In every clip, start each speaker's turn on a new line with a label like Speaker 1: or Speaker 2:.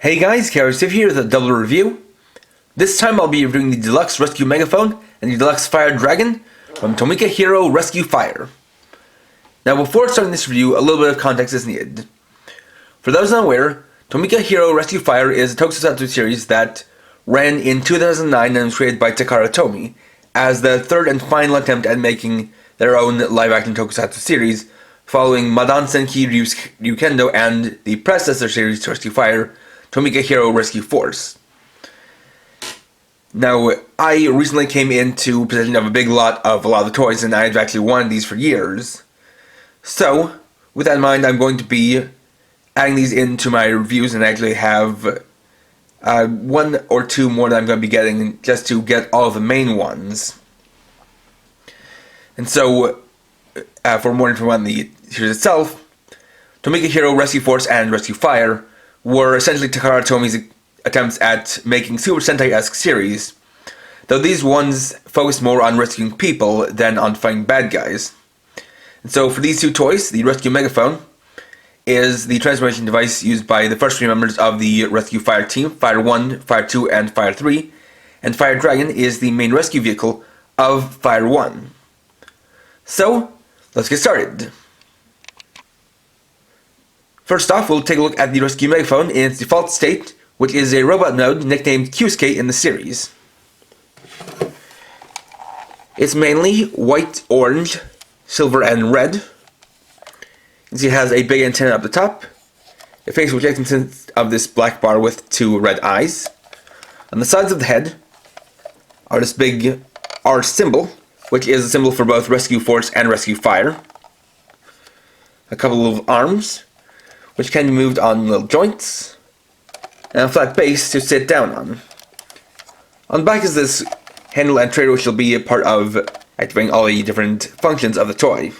Speaker 1: Hey guys, Chakusou here with a double review. This time I'll be reviewing the Deluxe Rescue Megaphone and the Deluxe Fire Dragon from Tomica Hero Rescue Fire. Now before starting this review, a little bit of context is needed. For those unaware, Tomica Hero Rescue Fire is a tokusatsu series that ran in 2009 and was created by Takara Tomy as the third and final attempt at making their own live-action tokusatsu series, following Madan Senki Ryukendo and the predecessor series to Rescue Fire, Tomica Hero Rescue Force. Now, I recently came into possession of a big lot of a lot of the toys, and I've actually wanted these for years. So, with that in mind, I'm going to be adding these into my reviews, and I actually have one or two more that I'm going to be getting just to get all of the main ones. And so, for more information on the series itself, Tomica Hero Rescue Force and Rescue Fire were essentially Takara Tomy's attempts at making Super Sentai-esque series, though these ones focused more on rescuing people than on fighting bad guys. And so for these two toys, the Rescue Megaphone is the transformation device used by the first three members of the Rescue Fire team, Fire 1, Fire 2, and Fire 3, and Fire Dragon is the main rescue vehicle of Fire 1. So, let's get started. First off, we'll take a look at the Rescue Megaphone in its default state, which is a robot mode nicknamed Kyusuke in the series. It's mainly white, orange, silver, and red. You can see it has a big antenna up the top. The face which consists of this black bar with two red eyes. On the sides of the head are this big R symbol, which is a symbol for both Rescue Force and Rescue Fire. A couple of arms, which can be moved on little joints, and a flat base to sit down on. On the back is this handle and trailer, which will be a part of activating all the different functions of the toy,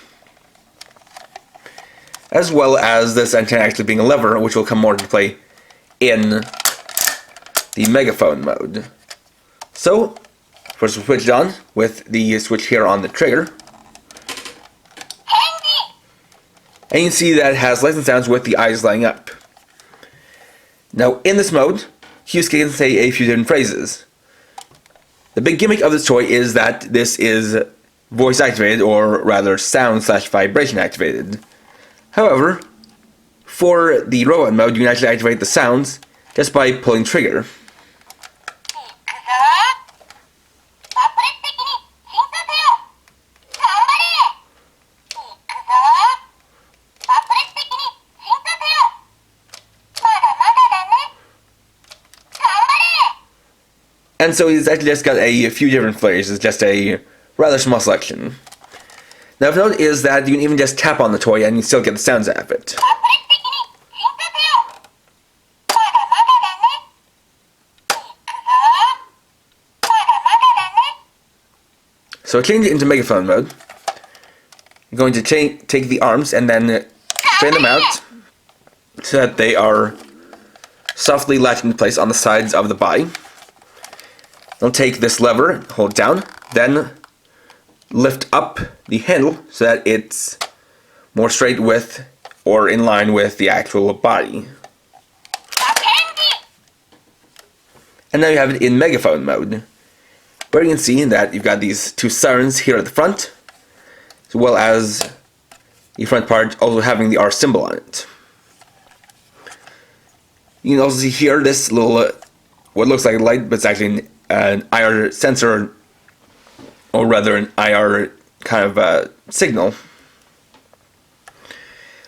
Speaker 1: as well as this antenna actually being a lever, which will come more into play in the Megaphone mode. So, first we'll switch it on with the switch here on the trigger. And you can see that it has lights and sounds with the eyes lighting up. Now, in this mode, Kyusuke can say a few different phrases. The big gimmick of this toy is that this is voice activated, or rather sound/vibration activated. However, for the robot mode, you can actually activate the sounds just by pulling trigger. And so he's actually just got a few different flavors. It's just a rather small selection. Now, if note is that you can even just tap on the toy and you still get the sounds out of it. So change it into Megaphone mode. You're going to take the arms and then straighten them out so that they are softly latched into place on the sides of the body. Then take this lever, hold it down, then lift up the handle so that it's more straight with or in line with the actual body. And now you have it in Megaphone mode, where you can see that you've got these two sirens here at the front, as well as the front part also having the R symbol on it. You can also see here this little, what looks like a light, but it's actually an IR sensor, or rather an IR kind of signal,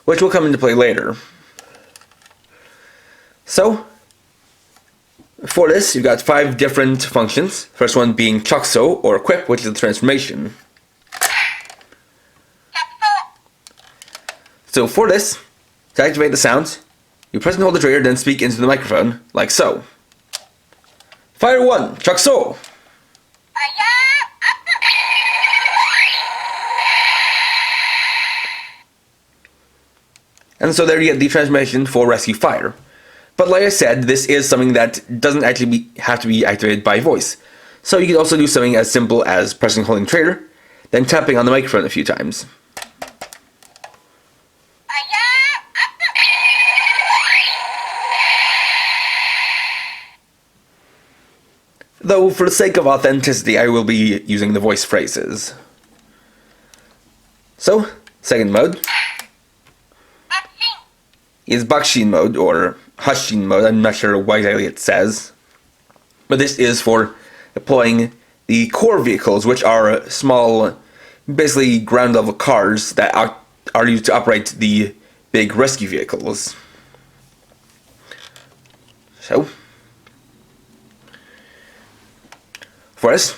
Speaker 1: which will come into play later. So, for this, you've got 5 different functions. First one being Chakusou, or equip, which is the transformation. So for this, to activate the sounds, you press and hold the trigger, then speak into the microphone, like so. Fire 1, Chakusou! And so there you get the transformation for Rescue Fire. But like I said, this is something that doesn't actually have to be activated by voice. So you can also do something as simple as pressing and holding the trigger, then tapping on the microphone a few times. though for the sake of authenticity I will be using the voice phrases. So, second mode is Bakushin mode, or Hushin mode, I'm not sure what exactly it says. But this is for deploying the core vehicles, which are small, basically ground level cars that are used to operate the big rescue vehicles. So, for this,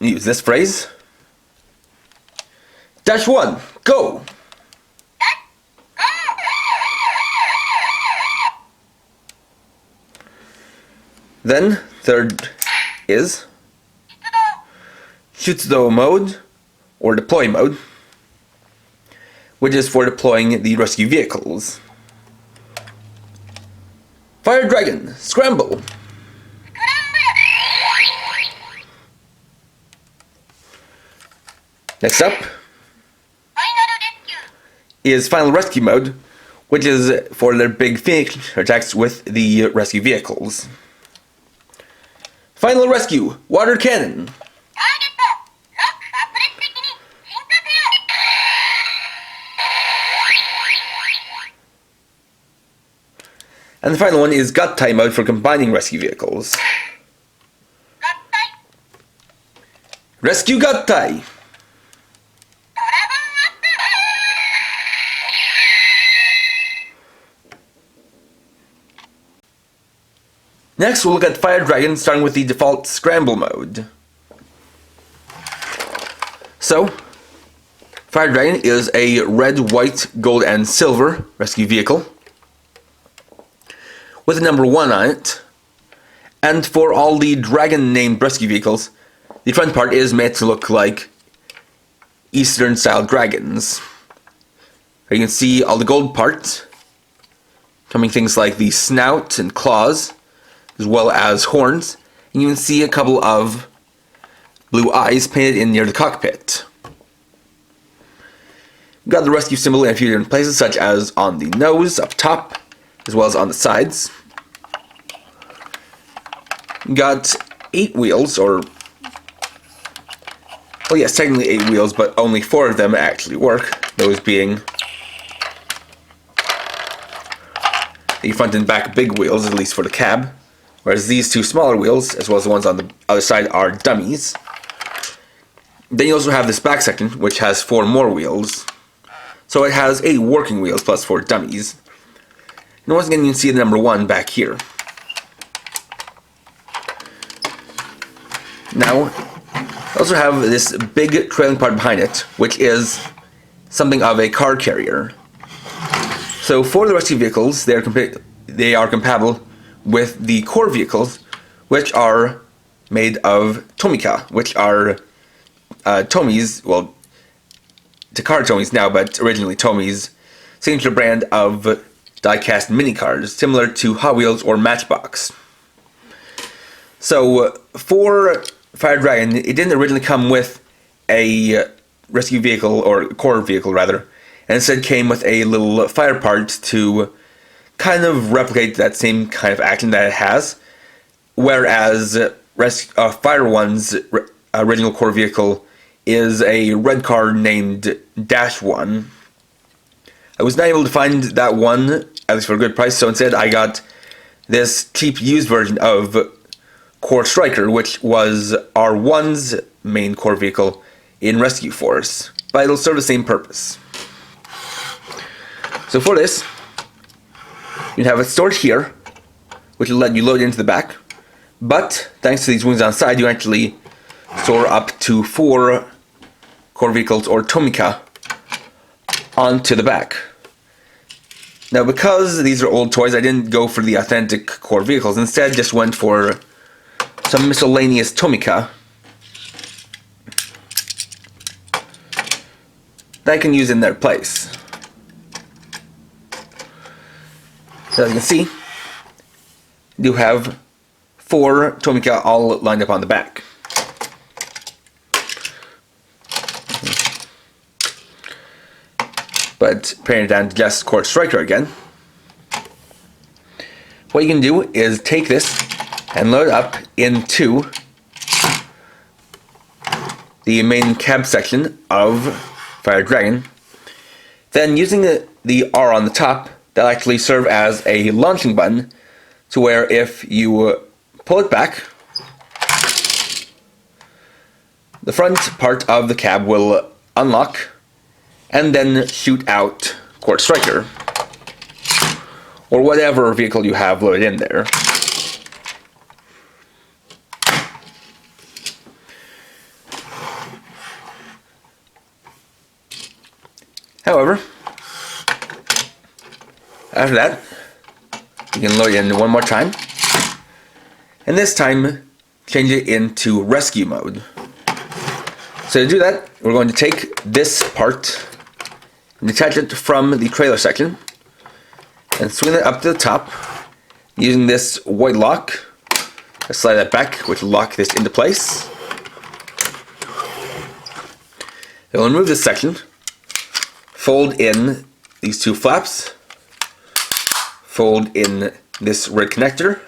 Speaker 1: use this phrase. -1, go! Then, third is Shutsudo mode, or deploy mode, which is for deploying the rescue vehicles. Fire Dragon, scramble! Next up is Final Rescue mode, which is for their big finisher attacks with the rescue vehicles. Final Rescue, Water Cannon. And the final one is Gattai mode for combining rescue vehicles. Rescue Gattai! Next, we'll look at Fire Dragon, starting with the default Scramble mode. So, Fire Dragon is a red, white, gold, and silver rescue vehicle with a number 1 on it. And for all the dragon-named rescue vehicles, the front part is made to look like Eastern-style dragons. You can see all the gold parts, coming things like the snout and claws, as well as horns, and you can see a couple of blue eyes painted in near the cockpit. We've got the rescue symbol in a few different places, such as on the nose, up top, as well as on the sides. We've got 8 wheels, or, well yes, technically 8 wheels, but only 4 of them actually work, those being the front and back big wheels, at least for the cab. Whereas these 2 smaller wheels, as well as the ones on the other side, are dummies. Then you also have this back section, which has 4 more wheels. So it has 8 working wheels plus 4 dummies. And once again, you can see the number 1 back here. Now, I also have this big trailing part behind it, which is something of a car carrier. So for the rescue vehicles, they are compatible with the core vehicles, which are made of Tomica, which are Tomi's, well, Takara Tomi's now, but originally Tomi's signature brand of die-cast mini-cars, similar to Hot Wheels or Matchbox. So, for Fire Dragon, it didn't originally come with a rescue vehicle, or core vehicle rather, and instead came with a little fire part to kind of replicate that same kind of action that it has, whereas Fire One's original core vehicle is a red car named -1. I was not able to find that one, at least for a good price, so instead I got this cheap used version of Core Striker, which was R1's main core vehicle in Rescue Force, but it'll serve the same purpose. So for this, you have it stored here, which will let you load into the back, but thanks to these wings on the side, you actually store up to 4 core vehicles, or Tomica, onto the back. Now, because these are old toys, I didn't go for the authentic core vehicles. Instead, just went for some miscellaneous Tomica that I can use in their place. So as you can see, you have 4 Tomica all lined up on the back. But paring it down to just Core Striker again, what you can do is take this and load up into the main cab section of Fire Dragon. Then using the R on the top, that'll actually serve as a launching button, to where if you pull it back, the front part of the cab will unlock and then shoot out Quartz Striker, or whatever vehicle you have loaded in there. However, after that, you can load it in one more time, and this time change it into rescue mode. So to do that, we're going to take this part and detach it from the trailer section and swing it up to the top using this white lock. Let's slide that back, which will lock this into place. Then we'll remove this section, fold in these two flaps, fold in this red connector,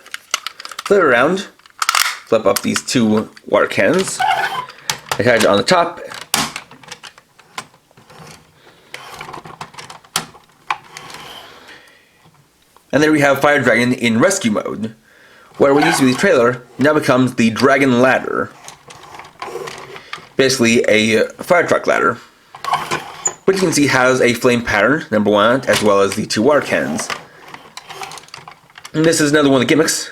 Speaker 1: flip it around, flip up these two water cannons, attach it on the top, and there we have Fire Dragon in rescue mode, where what used to be the trailer now becomes the Dragon Ladder. Basically a fire truck ladder, which you can see has a flame pattern, number one, as well as the two water cannons. And this is another one of the gimmicks,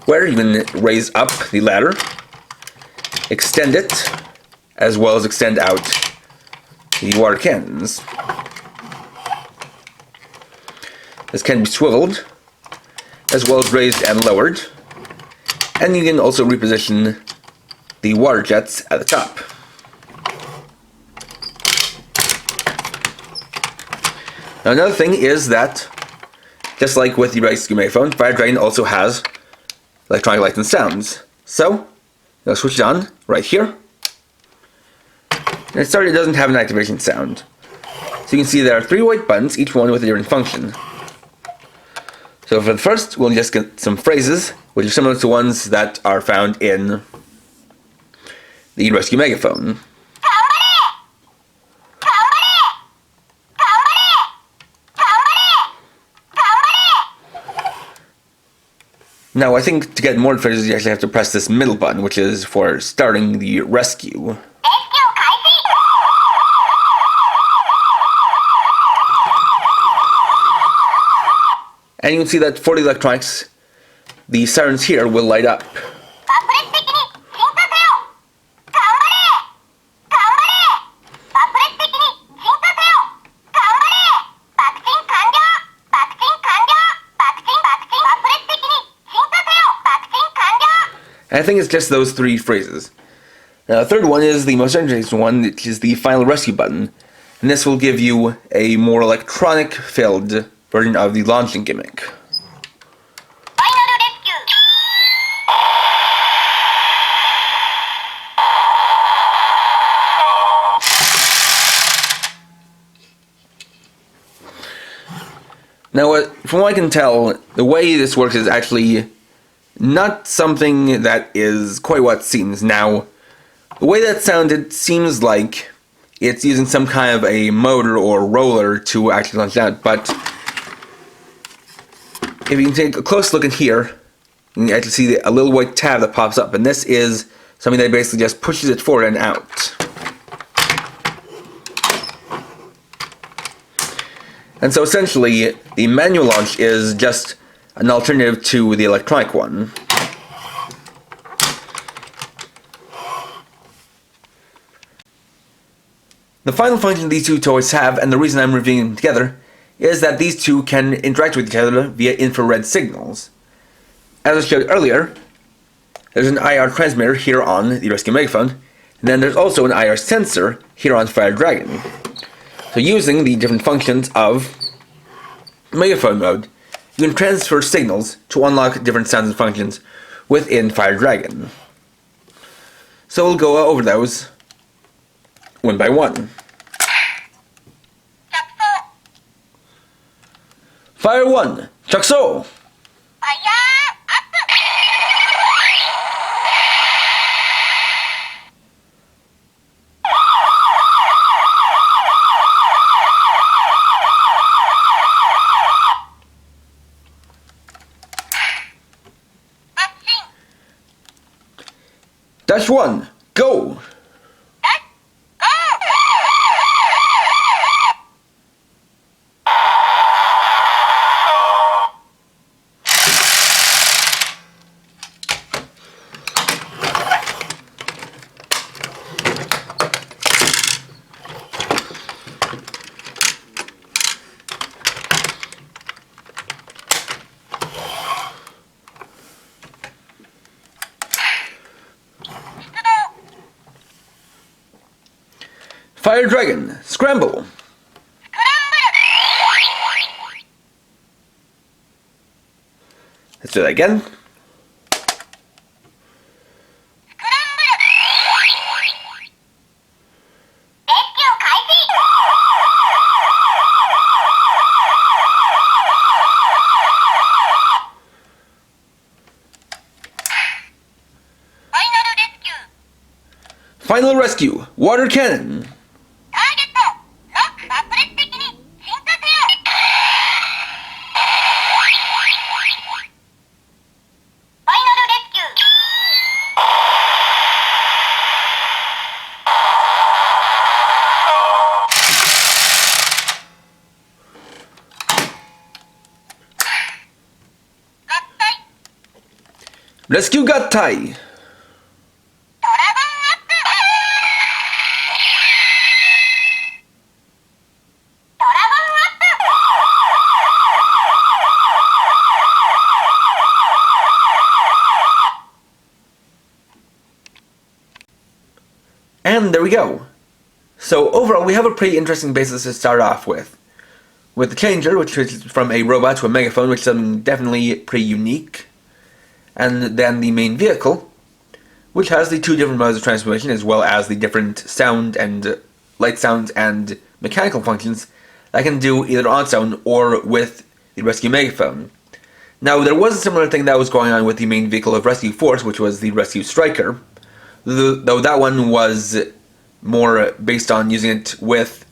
Speaker 1: where you can raise up the ladder, extend it, as well as extend out the water cannons. This can be swiveled, as well as raised and lowered, and you can also reposition the water jets at the top. Now another thing is that, just like with the rescue Megaphone, Fire Dragon also has electronic lights and sounds. So, I'll switch it on right here. And it doesn't have an activation sound. So you can see there are 3 white buttons, each one with a different function. So for the first, we'll just get some phrases, which are similar to ones that are found in the rescue Megaphone. Now I think to get more phrases you actually have to press this middle button, which is for starting the rescue. And you can see that for the electronics, the sirens here will light up. And I think it's just those 3 phrases. Now the third one is the most interesting one, which is the final rescue button. And this will give you a more electronic filled version of the launching gimmick. Now, from what I can tell, the way this works is actually not something that is quite what it seems. Now, the way that sounded seems like it's using some kind of a motor or roller to actually launch it out, but if you can take a close look in here, you can actually see a little white tab that pops up, and this is something that basically just pushes it forward and out. And so essentially, the manual launch is just an alternative to the electronic one. The final function these two toys have, and the reason I'm reviewing them together, is that these two can interact with each other via infrared signals. As I showed earlier, there's an IR transmitter here on the rescue Megaphone, and then there's also an IR sensor here on Fire Dragon. So using the different functions of Megaphone mode, you can transfer signals to unlock different sounds and functions within Fire Dragon. So we'll go over those one by one. Fire 1, Chakusou! Dash 1, go! Fire Dragon, scramble! Let's do that again. Final Rescue, Water Cannon! Rescue Gattai! And there we go. So overall, we have a pretty interesting basis to start off with. With the changer, which is from a robot to a megaphone, which is something definitely pretty unique. And then the main vehicle, which has the two different modes of transmission, as well as the different sound and light sounds and mechanical functions that can do either on its own or with the Rescue Megaphone. Now, there was a similar thing that was going on with the main vehicle of Rescue Force, which was the Rescue Striker, though that one was more based on using it with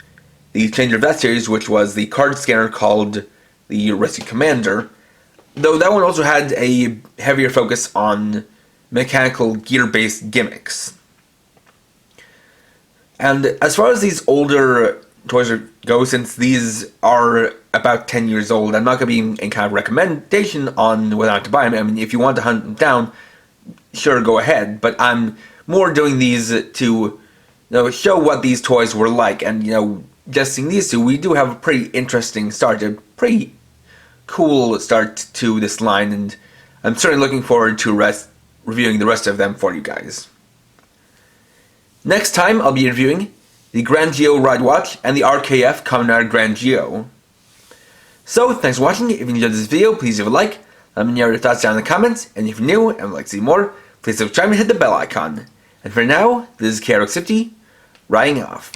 Speaker 1: the changer of that series, which was the card scanner called the Rescue Commander, though that one also had a heavier focus on mechanical gear-based gimmicks. And as far as these older toys go, since these are about 10 years old, I'm not going to be in kind of recommendation on whether or not to buy them. I mean, if you want to hunt them down, sure, go ahead. But I'm more doing these to show what these toys were like. And, just seeing these two, we do have a pretty interesting start, a pretty cool start to this line, and I'm certainly looking forward to reviewing the rest of them for you guys. Next time, I'll be reviewing the Grand Geo Ride Watch and the RKF Commodore Grand Geo. So, thanks for watching. If you enjoyed this video, please leave a like, let me know your thoughts down in the comments, and if you're new and would like to see more, please subscribe and hit the bell icon. And for now, this is KRX50, riding off.